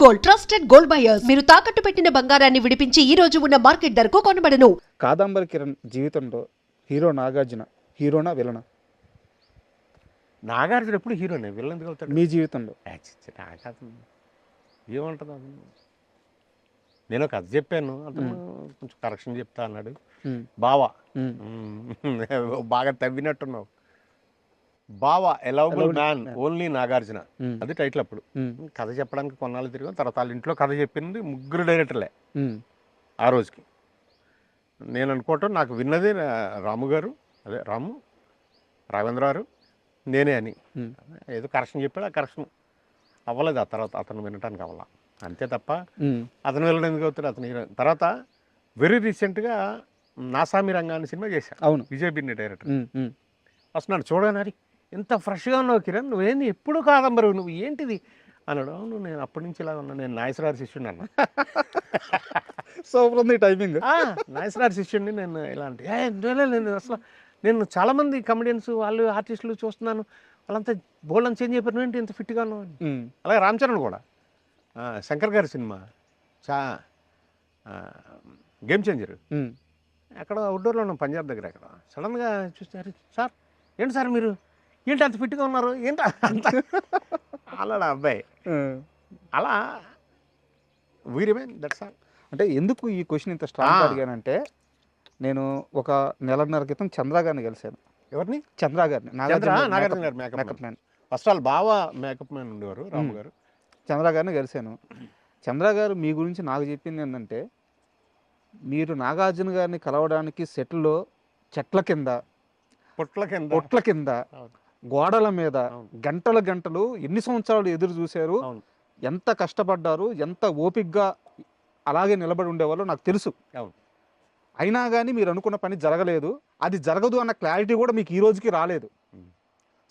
Gold trusted gold buyers. మీరు తాకట్టు పెట్టిన బంగారాన్ని విడిపించి ఈ రోజు ఉన్న మార్కెట్ ధరకు కొనబడను. కాదంబరి కిరణ్ జీవితంలో హీరో నాగార్జున హీరోనా విలనా? నాగార్జున ఎప్పుడు హీరోనే, విలన్ ఎందుకు అవుతాడు? మీ జీవితంలో నాగార్జున ఏమంటుంది అతను? నేను ఒక కథ చెప్పాను, అతను కొంచెం కరెక్షన్ చెప్తా అన్నాడు. బావా బాగా తవ్వినట్టున్నావు. బావా ఎలవబుల్ మ్యాన్ ఓన్లీ నాగార్జున, అది టైటిల్. అప్పుడు కథ చెప్పడానికి కొన్నాళ్ళు తిరిగాం. తర్వాత వాళ్ళ ఇంట్లో కథ చెప్పింది ముగ్గురు డైరెక్టర్లే ఆ రోజుకి. నేను అనుకోవటం నాకు విన్నది రాము గారు, అదే రాము రాఘవేంద్ర గారు, నేనే అని. ఏదో కరెక్షన్ చెప్పాడు, ఆ కరెక్షన్ అవ్వలేదు. ఆ తర్వాత అతను వినటానికి అవ్వాల, అంతే తప్ప అతను వెళ్ళడం ఎందుకు అవుతాడు? అతను హీరో. తర్వాత వెరీ రీసెంట్గా నాసామి రంగాన్ని సినిమా చేశాను. అవును, విజయ్ బిన్ని డైరెక్టర్. వస్తున్నాడు, చూడగానే ఎంత ఫ్రెష్గా ఉన్నావు కిరణ్, నువ్వేంది ఎప్పుడు కాదంబరు, నువ్వు ఏంటిది అన్నాడు. అవును, నేను అప్పటి నుంచి ఇలా ఉన్నా, నేను నాగేశ్వరరావు శిష్యుడిని అన్న. సూపర్ ఉంది టైమింగ్. నాగేశ్వరరావు శిష్యుడిని నేను. ఇలాంటి నేను అసలు నేను చాలామంది కమెడియన్స్ వాళ్ళు ఆర్టిస్టులు చూస్తున్నాను, వాళ్ళంతా బోల్డ్ చేంజ్ అయిపోయారు, ఏంటి ఇంత ఫిట్గా ఉన్నావు. అలాగే రామ్ చరణ్ కూడా శంకర్ గారి సినిమా గేమ్ చేంజర్, అక్కడ అవుట్డోర్లో ఉన్నాం పంజాబ్ దగ్గర. అక్కడ సడన్గా చూస్తారు, సార్ ఏంటి సార్ మీరు ఏంటి అంత ఫిట్గా ఉన్నారు ఏంటి అంత అలా అబ్బాయి. అలా వీరమే దట్స్ ఆల్. అంటే ఎందుకు ఈ క్వశ్చన్ ఇంత స్ట్రాంగ్ అడిగానంటే, నేను ఒక నెలన్నర క్రితం చంద్ర గారిని కలిశాను. ఎవరిని? చంద్ర గారిని. నాగార్జున గారు మేకప్ మ్యాన్. ఫస్ట్ ఆల్ బావా మేకప్ మ్యాన్ ఉండేవారు, రాము గారు. చంద్ర గారిని కలిశాను. చంద్ర గారు మీ గురించి నాకు చెప్పింది ఏంటంటే, మీరు నాగార్జున గారిని కలవడానికి సెట్లో చెట్ల కింద, పొట్ల కింద, గోడల మీద గంటల గంటలు ఎన్ని సంవత్సరాలు ఎదురు చూశారు, ఎంత కష్టపడ్డారు, ఎంత ఓపిక్గా అలాగే నిలబడి ఉండేవాళ్ళు నాకు తెలుసు. అయినా కానీ మీరు అనుకున్న పని జరగలేదు, అది జరగదు అన్న క్లారిటీ కూడా మీకు ఈ రోజుకి రాలేదు.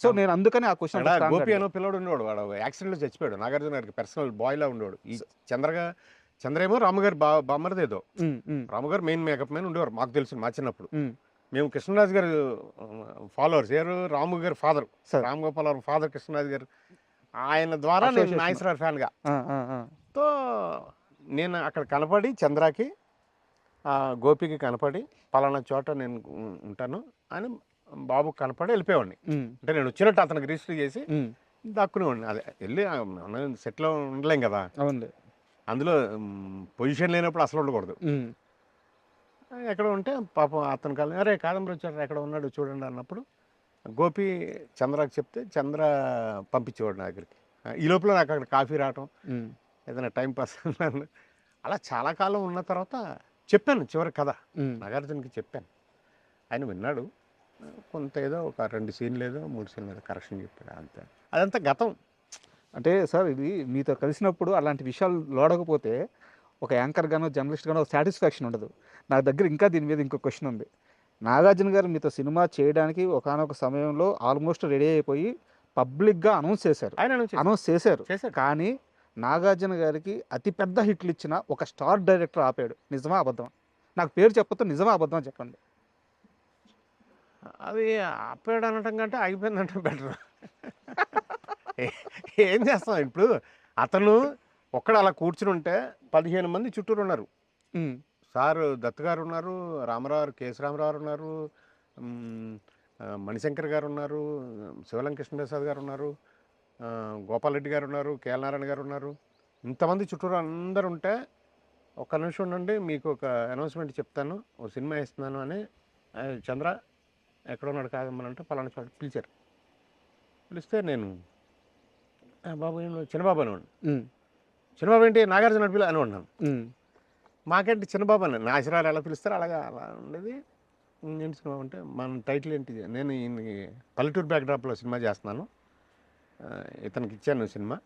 సో నేను అందుకని ఆ క్వశ్చన్. గోపి అనో పిల్లడు ఉండేవాడు, వాడు యాక్సిడెంట్లో చచ్చిపోయాడు. నాగార్జున గారికి పర్సనల్ బాయ్లా ఉండేవాడు. ఈ చంద్రేమో రాము గారు బామ్మరిదేదో. రాము గారు మెయిన్ మేకప్ మ్యాన్ ఉండేవారు, మాకు తెలుసు మా చిన్నప్పుడు. మేము కృష్ణరాజు గారు ఫాలోవర్స్. ఎవరు? రాము గారు ఫాదర్, రామ్ గోపాల్ ఫాదర్ కృష్ణరాజు గారు. ఆయన ద్వారా నేను నాగేశ్వరరావు ఫ్యాన్గా. తో నేను అక్కడ కనపడి చంద్రకి గోపికి కనపడి పలానా చోట నేను ఉంటాను అని బాబు కనపడి వెళ్ళిపోయేవాడిని. అంటే నేను వచ్చినట్టు అతనికి రిజిస్టర్ చేసి దక్కునేవాడిని. అదే వెళ్ళి సెట్లో ఉండలేం కదా, అందులో పొజిషన్ లేనప్పుడు అసలు ఉండకూడదు. ఎక్కడ ఉంటే పాపం అతను కాదు, అరే కాదంబరి వచ్చారు ఎక్కడ ఉన్నాడు చూడండి అన్నప్పుడు గోపి చంద్రకి చెప్తే చంద్ర పంపించేవాడు నా దగ్గరికి. ఈ లోపల నాకు అక్కడ కాఫీ రావటం, ఏదైనా టైం పాస్. అలా చాలా కాలం ఉన్న తర్వాత చెప్పాను చివరి కథ నాగార్జునకి చెప్పాను. ఆయన విన్నాడు. కొంత ఏదో ఒక 2 సీన్లు ఏదో 3 సీన్లు ఏదో కరెక్షన్ చెప్పాడు, అంతే. అదంతా గతం. అంటే సార్ ఇది మీతో కలిసినప్పుడు అలాంటి విషయాలు లోడకపోతే ఒక యాంకర్ గానో జర్నలిస్ట్ గానో సాటిస్ఫాక్షన్ ఉండదు. నా దగ్గర ఇంకా దీని మీద ఇంకో క్వశ్చన్ ఉంది. నాగార్జున గారు మీతో సినిమా చేయడానికి ఒకానొక సమయంలో ఆల్మోస్ట్ రెడీ అయిపోయి పబ్లిక్గా అనౌన్స్ చేశారు. అనౌన్స్ చేశారు, కానీ నాగార్జున గారికి అతిపెద్ద హిట్లు ఇచ్చిన ఒక స్టార్ డైరెక్టర్ ఆపాడు. నిజమా అబద్ధం? నాకు పేరు చెప్పొద్దు, నిజమా అబద్ధం చెప్పండి. అది ఆపాడు అనటం కంటే ఆగిపోయిందంటే బెటర్. ఏం చేస్తాం ఇప్పుడు? అతను ఒక్కడ అలా కూర్చుని ఉంటే 15 మంది చుట్టూరు ఉన్నారు. సార్ దత్ గారు ఉన్నారు, రామారావు, కేఎస్ రామారావు ఉన్నారు, మణిశంకర్ గారు ఉన్నారు, శివలం కృష్ణప్రసాద్ గారు ఉన్నారు, గోపాల్ రెడ్డి గారు ఉన్నారు, కేఎల్ నారాయణ గారు ఉన్నారు. ఇంతమంది చుట్టూరు అందరు ఉంటే ఒక్క నిమిషం ఉండండి మీకు ఒక అనౌన్స్మెంట్ చెప్తాను, ఓ సినిమా వేస్తున్నాను అని చంద్ర ఎక్కడ ఉన్నాడు కాదమ్మనంటే పలానా చోట పిలిచారు. పిలిస్తే నేను బాబు చిన్నబాబు అనేవాడు. చిన్నబాబు ఏంటి నాగార్జున పిల్ల అని ఉన్నాను. మాకేంటి చిన్నబాబు అని నా ఆశీర్వాదాలు ఎలా పిలుస్తారు అలాగా అలా ఉండేది. ఏంటి సినిమా అంటే మన టైటిల్ ఏంటి? నేను పల్లెటూరు బ్యాక్డ్రాప్లో సినిమా చేస్తున్నాను, ఇతనికి ఇచ్చాను సినిమా,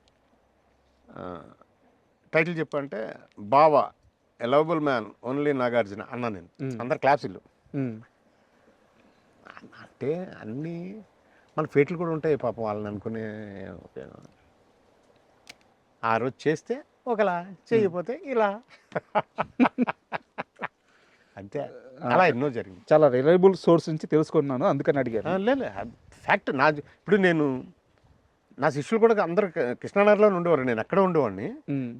టైటిల్ చెప్పంటే బావా ఎలవబుల్ మ్యాన్ ఓన్లీ నాగార్జున అన్నా నేను. అందరు క్లాప్సిల్లు. అంటే అన్నీ మన ఫేట్లు కూడా ఉంటాయి పాపం వాళ్ళని అనుకునే. ఆ రోజు చేస్తే ఒకలా, చేయకపోతే ఇలా, అంతే. అలా ఎన్నో జరిగింది. చాలా రిలయబుల్ సోర్స్ నుంచి తెలుసుకున్నాను, అందుకని అడిగాను. లేదు ఫ్యాక్ట్. ఇప్పుడు నేను నా శిష్యులు కూడా అందరు కృష్ణానగర్లోనే ఉండేవారు, నేను ఎక్కడ ఉండేవాడిని.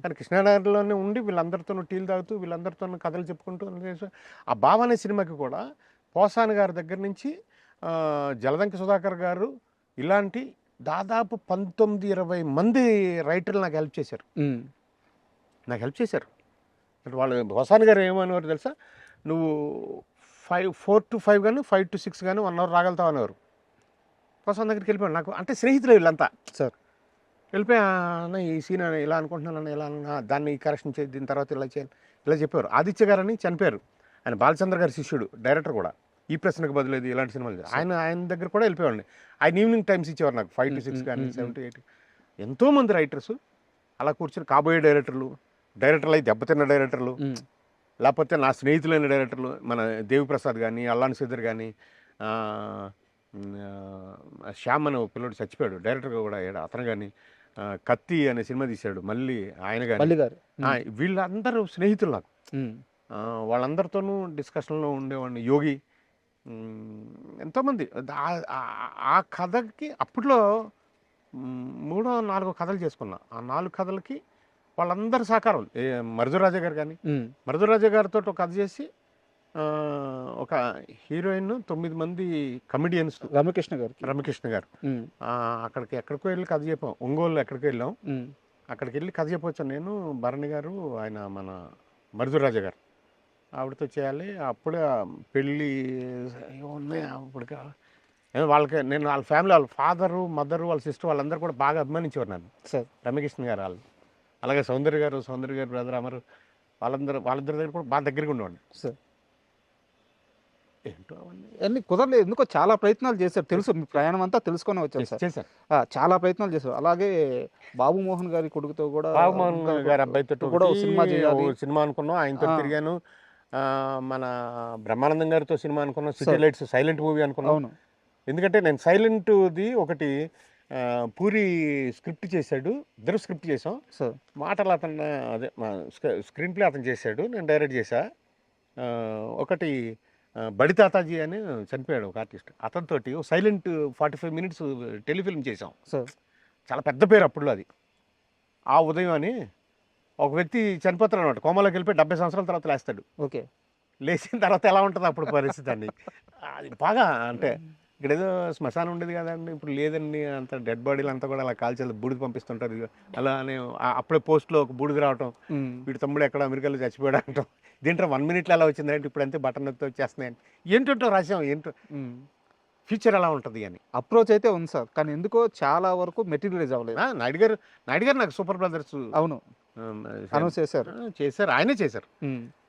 కానీ కృష్ణానగర్లోనే ఉండి వీళ్ళందరితోనూ టీలు తాగుతూ వీళ్ళందరితోనూ కథలు చెప్పుకుంటూ ఆ బావ అనే సినిమాకి కూడా పోసాని గారి దగ్గర నుంచి జలదంకి సుధాకర్ గారు ఇలాంటి దాదాపు 19-20 మంది రైటర్లు నాకు హెల్ప్ చేశారు. అంటే వాళ్ళు పోసాని గారు ఏమనేవారు తెలుసా, నువ్వు 4 to 5 కానీ 5 to 6 కానీ 1 hour రాగలుగుతావు అనేవారు. పోసాని దగ్గరికి వెళ్ళిపోయాను. నాకు అంటే స్నేహితులు వీళ్ళంతా సార్. వెళ్ళిపోయా, అన్న ఈ సీన్ ఇలా అనుకుంటున్నాను, ఇలా దాన్ని కరెక్షన్ చేసి దీని తర్వాత ఇలా చేయాలి ఇలా చెప్పేవారు. ఆదిత్య గారు అని చనిపోయారు, ఆయన బాలచంద్ర గారి శిష్యుడు, డైరెక్టర్ కూడా. ఈ ప్రశ్నకు బదులేదు ఇలాంటి సినిమాలు ఆయన దగ్గర కూడా వెళ్ళిపోయాడు. ఆయన ఈవినింగ్ టైమ్స్ ఇచ్చేవారు నాకు, 5 to 6 కానీ 7 to 8. ఎంతోమంది రైటర్స్ అలా కూర్చొని కాబోయే డైరెక్టర్లు అయితే దెబ్బతిన్న డైరెక్టర్లు, లేకపోతే నా స్నేహితులైన డైరెక్టర్లు, మన దేవిప్రసాద్ కానీ, అల్లాన్ శ్రీధర్ కానీ, శ్యామ్ అనే పిల్లడు చచ్చిపోయాడు డైరెక్టర్గా కూడా, అతను కానీ, కత్తి అనే సినిమా తీశాడు మళ్ళీ ఆయన కానీ, వీళ్ళందరూ స్నేహితులు నాకు. వాళ్ళందరితోనూ డిస్కషన్లో ఉండేవాడిని. యోగి, ఎంతోమంది. ఆ కథకి అప్పట్లో 3-4 కథలు చేసుకున్నా. ఆ 4 కథలకి వాళ్ళందరి సహకారం. మరుదురాజా గారు కానీ, మరుదురాజా గారితో ఒక కథ చేసి ఒక హీరోయిన్, 9 మంది కమెడియన్స్, రమకృష్ణ గారు ఎక్కడికో వెళ్ళి కథ చెప్పాం. ఒంగోలు ఎక్కడికి వెళ్ళాం, అక్కడికి వెళ్ళి కథ చెప్పొచ్చాను నేను, భరణి గారు, ఆయన మన మరుదురాజా గారు, ఆవిడతో చేయాలి. అప్పుడే పెళ్ళి ఉన్నాయి అప్పటికి. వాళ్ళకి నేను వాళ్ళ ఫ్యామిలీ, వాళ్ళ ఫాదరు, మదరు, వాళ్ళ సిస్టర్ వాళ్ళందరూ కూడా బాగా అభిమానించేవారు నన్ను సార్. రమకృష్ణ గారు వాళ్ళు, అలాగే సౌందర్య గారు బ్రదర్ అమరు, వాళ్ళిద్దరి దగ్గర కూడా బాగా దగ్గరగా ఉండేవాడిని సార్. ఏంటో అవన్నీ కుదరలేదు, ఎందుకో చాలా ప్రయత్నాలు చేశారు. తెలుసు, మీ ప్రయాణం అంతా తెలుసుకొని వచ్చారు సార్. చేశారు, చాలా ప్రయత్నాలు చేశారు. అలాగే బాబు మోహన్ గారి కొడుకుతో కూడా, బాబు మోహన్ గారి అబ్బాయితో కూడా సినిమా అనుకున్నాం, ఆయనతో తిరిగాను. మన బ్రహ్మానందం గారితో సినిమా అనుకున్నాం, సిటీ లైట్స్ సైలెంట్ మూవీ అనుకున్నాం. ఎందుకంటే నేను సైలెంట్ది ఒకటి పూరి స్క్రిప్ట్ చేశాడు, ఇద్దరు స్క్రిప్ట్ చేసాం. మాటలు అతను, అదే స్క్రీన్ ప్లే అతను చేశాడు, నేను డైరెక్ట్ చేశా. ఒకటి బడి తాతాజీ అని చనిపోయాడు ఒక ఆర్టిస్ట్, అతనితోటి సైలెంట్ 45 minutes టెలిఫిల్మ్ చేసాం. చాలా పెద్ద పేరు అప్పుడు అది. ఆ ఉదయం అని ఒక వ్యక్తి చనిపోతాడు అనమాట, కోమలోకి వెళ్ళిపోయి 70 సంవత్సరాల తర్వాత లేస్తాడు. ఓకే, లేచిన తర్వాత ఎలా ఉంటుంది అప్పుడు పరిస్థితి అండి, అది బాగా. అంటే ఇక్కడ ఏదో శ్మశానం ఉండేది కదండి, ఇప్పుడు లేదండి, అంత డెడ్ బాడీలు అంతా కూడా అలా కాల్చేది, బూడిద పంపిస్తుంటారు. అలా అని అప్పుడే పోస్ట్లో ఒక బూడిద రావటం, వీడి తమ్ముడు ఎక్కడ అమెరికాలో చచ్చిపోయాడు అంటాం. దీంట్లో 1 minute ఎలా వచ్చిందంటే ఇప్పుడు అంతే బటన్ నొక్కితే వచ్చేస్తున్నాయని ఏంటంటో రాసాం. ఏంటో ఫ్యూచర్ ఎలా ఉంటుంది అని అప్రోచ్ అయితే ఉంది సార్, కానీ ఎందుకో చాలా వరకు మెటీరియలైజ్ అవ్వలేదు. నాయుడు గారు నాకు సూపర్ బ్రదర్స్ అవును అనౌన్స్ చేశారు, ఆయనే చేశారు.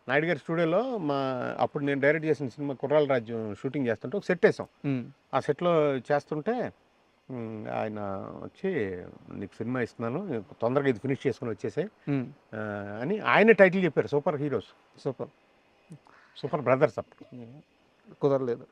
నాయుడు గారి స్టూడియోలో అప్పుడు నేను డైరెక్ట్ చేసిన సినిమా కుర్రాల రాజ్యం షూటింగ్ చేస్తుంటే ఒక సెట్ వేసాం. ఆ సెట్లో చేస్తుంటే ఆయన వచ్చి, నీకు సినిమా ఇస్తున్నాను, తొందరగా ఇది ఫినిష్ చేసుకుని వచ్చేసాయి అని ఆయనే టైటిల్ చెప్పారు. Super heroes, super brothers. అప్పుడు కుదరలేదు.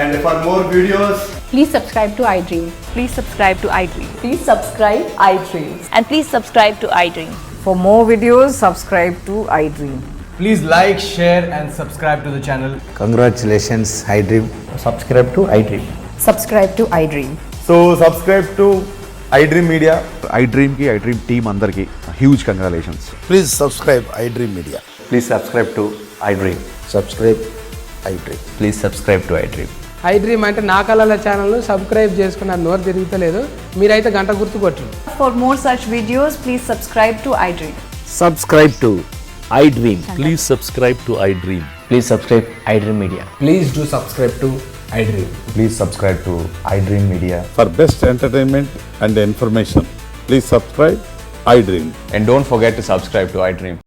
And for more videos, please subscribe to iDream. Please subscribe to iDream. Please subscribe iDream. And please subscribe to iDream. For more videos, subscribe to iDream. please like, share and subscribe to the channel. Congratulations, iDream. Subscribe to iDream. Subscribe to iDream. So subscribe to iDream Media. iDream team andarki huge congratulations. Please subscribe iDream Media. Please subscribe to iDream. Subscribe iDream. Please subscribe to iDream. iDream అంటే నా కళల ఛానల్ను subscribe చేసుకున్న నోరు తిరుగుతలేదు, మీరైతే గంట గుర్తు కొట్టండి. For more such videos, please subscribe to iDream. Subscribe to iDream. Please subscribe to iDream. Please subscribe iDream Media. Please do subscribe to iDream. Please subscribe to iDream Media. For best entertainment and information, please subscribe iDream. And don't forget to subscribe to iDream.